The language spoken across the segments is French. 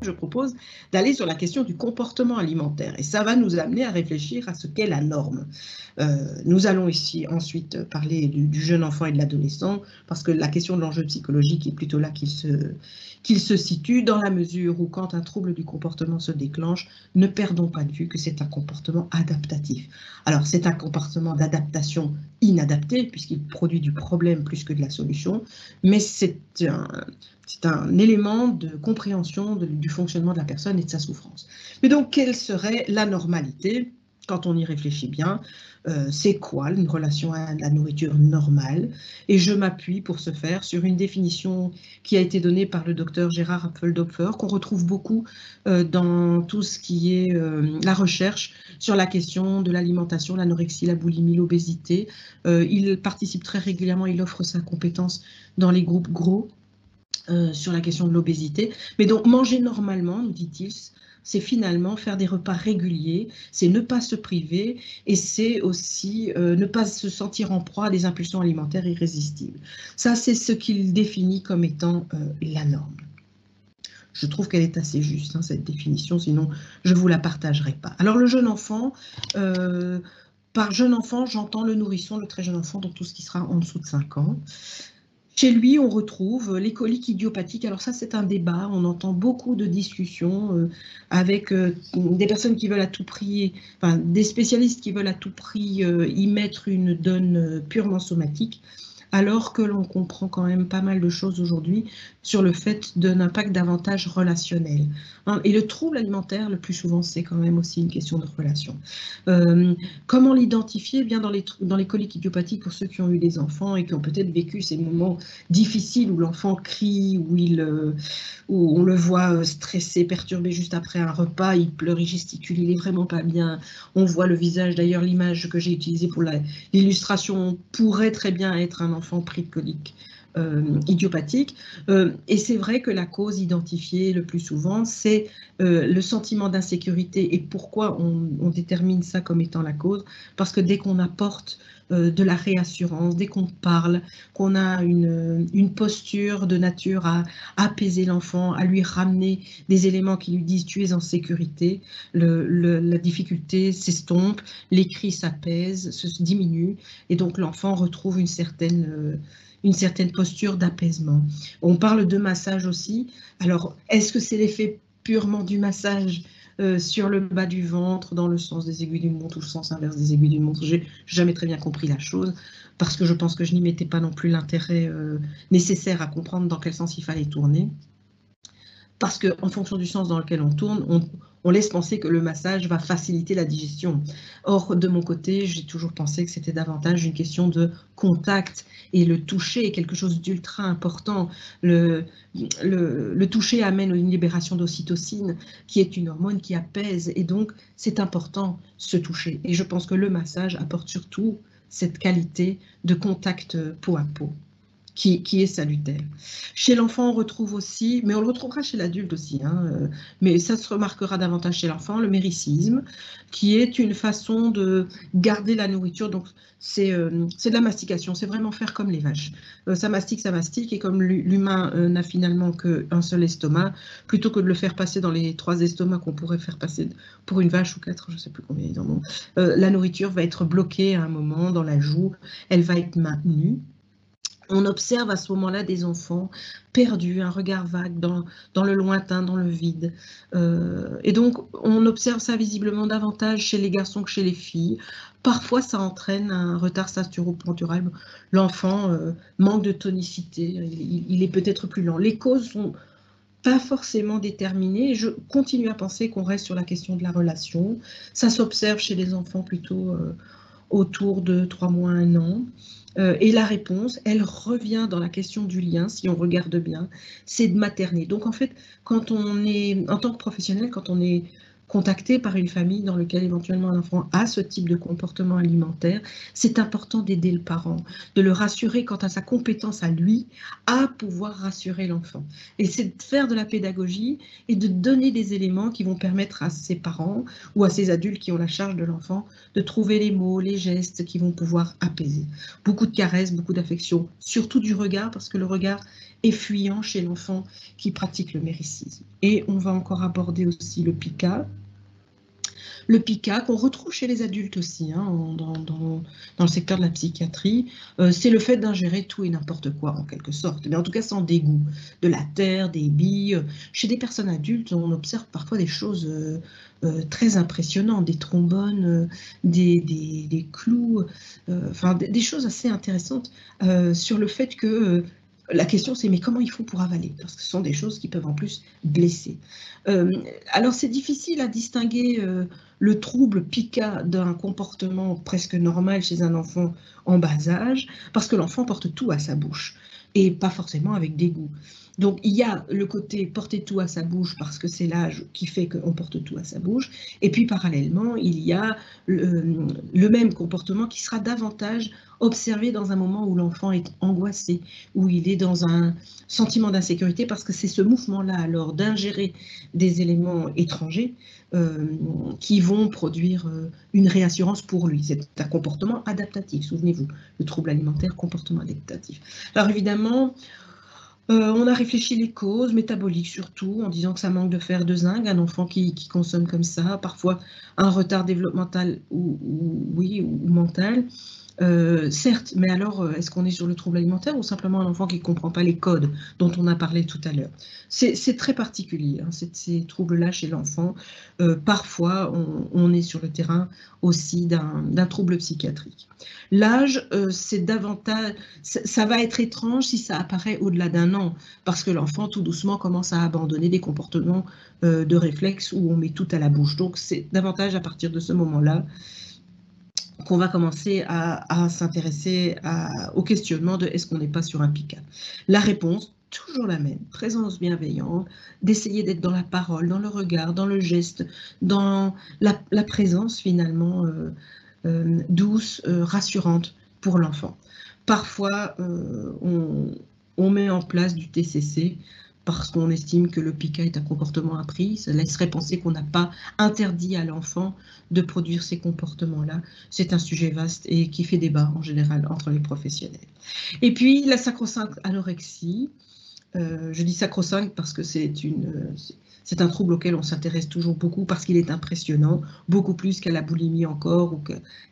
je propose d'aller sur la question du comportement alimentaire. Et ça va nous amener à réfléchir à ce qu'est la norme. Nous allons ici ensuite parler du jeune enfant et de l'adolescent, parce que la question de l'enjeu psychologique est plutôt là qu'il se situe, dans la mesure où quand un trouble du comportement se déclenche, ne perdons pas de vue que c'est un comportement adaptatif. Alors c'est un comportement d'adaptation inadapté, puisqu'il produit du problème plus que de la solution, mais c'est un élément de compréhension du fonctionnement de la personne et de sa souffrance. Mais donc, quelle serait la normalité? Quand on y réfléchit bien, c'est quoi une relation à la nourriture normale? Et je m'appuie pour ce faire sur une définition qui a été donnée par le docteur Gérard Apfeldopfer, qu'on retrouve beaucoup dans tout ce qui est la recherche sur la question de l'alimentation, l'anorexie, la boulimie, l'obésité. Il participe très régulièrement, il offre sa compétence dans les groupes GROW, sur la question de l'obésité. Mais donc, manger normalement, nous dit-il, c'est finalement faire des repas réguliers, c'est ne pas se priver et c'est aussi ne pas se sentir en proie à des impulsions alimentaires irrésistibles. Ça, c'est ce qu'il définit comme étant la norme. Je trouve qu'elle est assez juste, hein, cette définition, sinon je ne vous la partagerai pas. Alors, le jeune enfant, par jeune enfant, j'entends le nourrisson, le très jeune enfant, donc tout ce qui sera en dessous de 5 ans. Chez lui, on retrouve les coliques idiopathiques. Alors ça, c'est un débat. On entend beaucoup de discussions avec des personnes qui veulent à tout prix, enfin des spécialistes qui veulent à tout prix y mettre une donne purement somatique, alors que l'on comprend quand même pas mal de choses aujourd'hui sur le fait d'un impact davantage relationnel. Hein, et le trouble alimentaire, le plus souvent, c'est quand même aussi une question de relation. Comment l'identifier? Bien dans les coliques idiopathiques, pour ceux qui ont eu des enfants et qui ont peut-être vécu ces moments difficiles où l'enfant crie, où on le voit stressé, perturbé juste après un repas, il pleure, il gesticule, il est vraiment pas bien. On voit le visage, d'ailleurs l'image que j'ai utilisée pour l'illustration pourrait très bien être un enfant pris de coliques idiopathique. Et c'est vrai que la cause identifiée le plus souvent, c'est le sentiment d'insécurité. Et pourquoi on détermine ça comme étant la cause? Parce que dès qu'on apporte de la réassurance, dès qu'on parle, qu'on a une posture de nature à apaiser l'enfant, à lui ramener des éléments qui lui disent tu es en sécurité, la difficulté s'estompe, les cris s'apaisent, se diminuent, et donc l'enfant retrouve une certaine posture d'apaisement. On parle de massage aussi. Alors, est-ce que c'est l'effet purement du massage sur le bas du ventre, dans le sens des aiguilles d'une montre ou le sens inverse des aiguilles d'une montre? J'ai jamais très bien compris la chose, parce que je pense que je n'y mettais pas non plus l'intérêt nécessaire à comprendre dans quel sens il fallait tourner. Parce qu'en fonction du sens dans lequel on tourne, on laisse penser que le massage va faciliter la digestion. Or, de mon côté, j'ai toujours pensé que c'était davantage une question de contact, et le toucher est quelque chose d'ultra important. Le toucher amène une libération d'ocytocine, qui est une hormone qui apaise, et donc c'est important ce toucher. Et je pense que le massage apporte surtout cette qualité de contact peau à peau, qui est salutaire. Chez l'enfant, on retrouve aussi, mais on le retrouvera chez l'adulte aussi, hein, mais ça se remarquera davantage chez l'enfant, le méricisme, qui est une façon de garder la nourriture. Donc, c'est de la mastication, c'est vraiment faire comme les vaches. Ça mastique, et comme l'humain n'a finalement qu'un seul estomac, plutôt que de le faire passer dans les 3 estomacs qu'on pourrait faire passer pour une vache ou 4, je ne sais plus combien ils en ont, la nourriture va être bloquée à un moment dans la joue, elle va être maintenue. On observe à ce moment-là des enfants perdus, un regard vague dans le lointain, dans le vide. Et donc, on observe ça visiblement davantage chez les garçons que chez les filles. Parfois, ça entraîne un retard staturopondéral. L'enfant manque de tonicité, il est peut-être plus lent. Les causes sont pas forcément déterminées. Je continue à penser qu'on reste sur la question de la relation. Ça s'observe chez les enfants plutôt autour de 3 mois, 1 an. Et la réponse, elle revient dans la question du lien, si on regarde bien, c'est de materner. Donc en fait, quand on est, en tant que professionnel, quand on est contacté par une famille dans laquelle éventuellement un enfant a ce type de comportement alimentaire, c'est important d'aider le parent, de le rassurer quant à sa compétence à lui, à pouvoir rassurer l'enfant. Et c'est de faire de la pédagogie et de donner des éléments qui vont permettre à ses parents ou à ces adultes qui ont la charge de l'enfant de trouver les mots, les gestes qui vont pouvoir apaiser. Beaucoup de caresses, beaucoup d'affection, surtout du regard, parce que le regard et fuyant chez l'enfant qui pratique le méricisme. Et on va encore aborder aussi le pica. Le pica, qu'on retrouve chez les adultes aussi, hein, dans le secteur de la psychiatrie, c'est le fait d'ingérer tout et n'importe quoi, en quelque sorte, mais en tout cas sans dégoût. De la terre, des billes. Chez des personnes adultes, on observe parfois des choses très impressionnantes, des trombones, des clous, enfin des choses assez intéressantes sur le fait que la question, c'est mais comment ils font pour avaler? Parce que ce sont des choses qui peuvent en plus blesser. Alors, c'est difficile à distinguer le trouble pica d'un comportement presque normal chez un enfant en bas âge, parce que l'enfant porte tout à sa bouche, et pas forcément avec dégoût. Donc, il y a le côté porter tout à sa bouche parce que c'est l'âge qui fait qu'on porte tout à sa bouche. Et puis, parallèlement, il y a le même comportement qui sera davantage observé dans un moment où l'enfant est angoissé, où il est dans un sentiment d'insécurité, parce que c'est ce mouvement-là, alors, d'ingérer des éléments étrangers qui vont produire une réassurance pour lui. C'est un comportement adaptatif, souvenez-vous, le trouble alimentaire, comportement adaptatif. Alors, évidemment, on a réfléchi les causes, métaboliques surtout, en disant que ça manque de fer, de zinc, un enfant qui consomme comme ça, parfois un retard développemental ou mental. Certes, mais alors, est-ce qu'on est sur le trouble alimentaire ou simplement un enfant qui ne comprend pas les codes dont on a parlé tout à l'heure? C'est très particulier, hein, ces troubles-là chez l'enfant. Parfois, on est sur le terrain aussi d'un trouble psychiatrique. L'âge, c'est davantage, ça va être étrange si ça apparaît au-delà d'1 an, parce que l'enfant, tout doucement, commence à abandonner des comportements de réflexe où on met tout à la bouche. Donc, c'est davantage à partir de ce moment-là qu'on va commencer à s'intéresser au questionnement de est-ce qu'on n'est pas sur un pica. La réponse, toujours la même, présence bienveillante, d'essayer d'être dans la parole, dans le regard, dans le geste, dans la présence finalement douce, rassurante pour l'enfant. Parfois, on met en place du TCC parce qu'on estime que le pica est un comportement appris. Ça laisserait penser qu'on n'a pas interdit à l'enfant de produire ces comportements-là. C'est un sujet vaste et qui fait débat en général entre les professionnels. Et puis la sacro-sainte anorexie. Je dis sacro-sainte parce que c'est un trouble auquel on s'intéresse toujours beaucoup parce qu'il est impressionnant, beaucoup plus qu'à la boulimie encore ou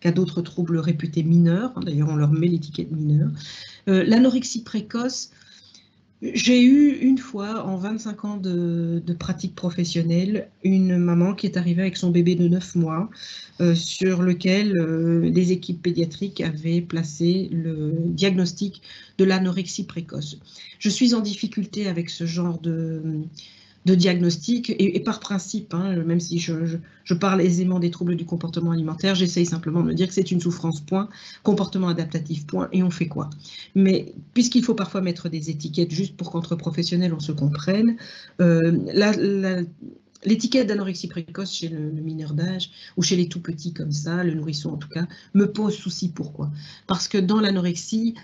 qu'à d'autres troubles réputés mineurs. D'ailleurs, on leur met l'étiquette mineure. L'anorexie précoce, j'ai eu une fois, en 25 ans de pratique professionnelle, une maman qui est arrivée avec son bébé de 9 mois, sur lequel les équipes pédiatriques avaient placé le diagnostic de l'anorexie précoce. Je suis en difficulté avec ce genre de diagnostic et par principe, hein, même si je parle aisément des troubles du comportement alimentaire, j'essaye simplement de me dire que c'est une souffrance, point, comportement adaptatif, point, et on fait quoi? Mais puisqu'il faut parfois mettre des étiquettes juste pour qu'entre professionnels on se comprenne, l'étiquette d'anorexie précoce chez le mineur d'âge ou chez les tout petits comme ça, le nourrisson en tout cas, me pose souci. Pourquoi? Parce que dans l'anorexie,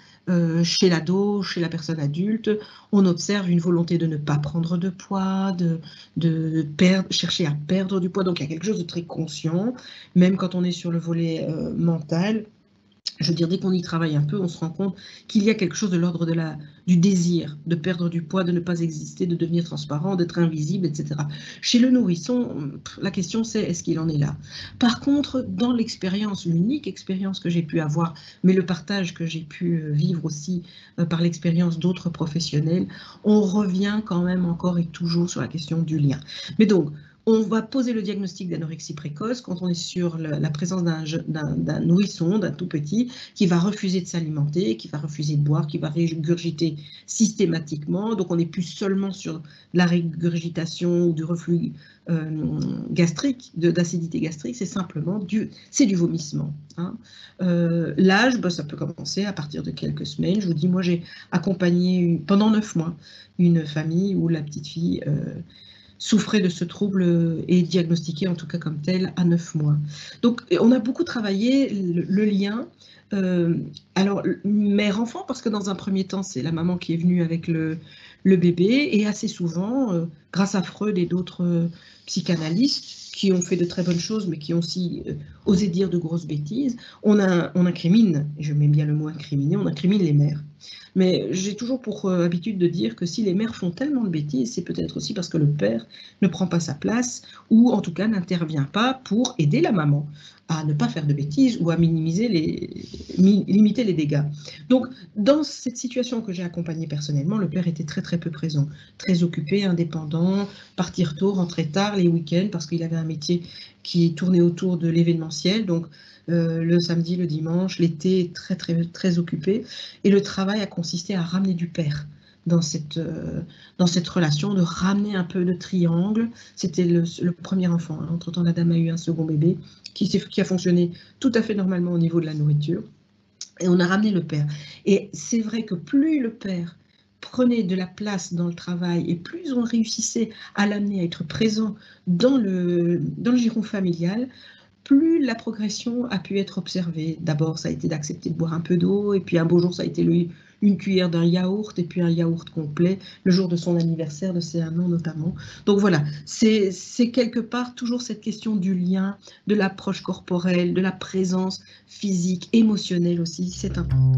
chez l'ado, chez la personne adulte, on observe une volonté de ne pas prendre de poids, de chercher à perdre du poids. Donc il y a quelque chose de très conscient, même quand on est sur le volet mental. Je veux dire, dès qu'on y travaille un peu, on se rend compte qu'il y a quelque chose de l'ordre du désir de perdre du poids, de ne pas exister, de devenir transparent, d'être invisible, etc. Chez le nourrisson, la question c'est est-ce qu'il en est là? Par contre, dans l'expérience, l'unique expérience que j'ai pu avoir, mais le partage que j'ai pu vivre aussi par l'expérience d'autres professionnels, on revient quand même encore et toujours sur la question du lien. Mais donc, on va poser le diagnostic d'anorexie précoce quand on est sur la présence d'un nourrisson, d'un tout petit, qui va refuser de s'alimenter, qui va refuser de boire, qui va régurgiter systématiquement. Donc on n'est plus seulement sur la régurgitation ou du reflux gastrique, d'acidité gastrique, c'est simplement du vomissement. Hein. L'âge, ça peut commencer à partir de quelques semaines. Je vous dis, moi j'ai accompagné pendant 9 mois une famille où la petite fille souffrait de ce trouble et diagnostiqué en tout cas comme tel à 9 mois. Donc on a beaucoup travaillé le lien. Alors mère-enfant, parce que dans un premier temps c'est la maman qui est venue avec le bébé et assez souvent, grâce à Freud et d'autres psychanalystes, qui ont fait de très bonnes choses, mais qui ont aussi osé dire de grosses bêtises. On incrimine, et je mets bien le mot incriminer, on incrimine les mères. Mais j'ai toujours pour habitude de dire que si les mères font tellement de bêtises, c'est peut-être aussi parce que le père ne prend pas sa place, ou en tout cas n'intervient pas pour aider la maman à ne pas faire de bêtises ou à limiter les dégâts. Donc, dans cette situation que j'ai accompagnée personnellement, le père était très très peu présent, très occupé, indépendant, partir tôt, rentrer tard les week-ends, parce qu'il avait un métier qui tournait autour de l'événementiel, donc le samedi, le dimanche, l'été, très très très occupé, et le travail a consisté à ramener du père dans cette relation, de ramener un peu de triangle. C'était le premier enfant, hein. Entre-temps, la dame a eu un second bébé qui a fonctionné tout à fait normalement au niveau de la nourriture, et on a ramené le père. Et c'est vrai que plus le père prenait de la place dans le travail et plus on réussissait à l'amener à être présent dans le giron familial, plus la progression a pu être observée. D'abord, ça a été d'accepter de boire un peu d'eau, et puis un beau jour, ça a été une cuillère d'un yaourt, et puis un yaourt complet, le jour de son anniversaire, de ses 1 an notamment. Donc voilà, c'est quelque part toujours cette question du lien, de l'approche corporelle, de la présence physique, émotionnelle aussi, c'est important.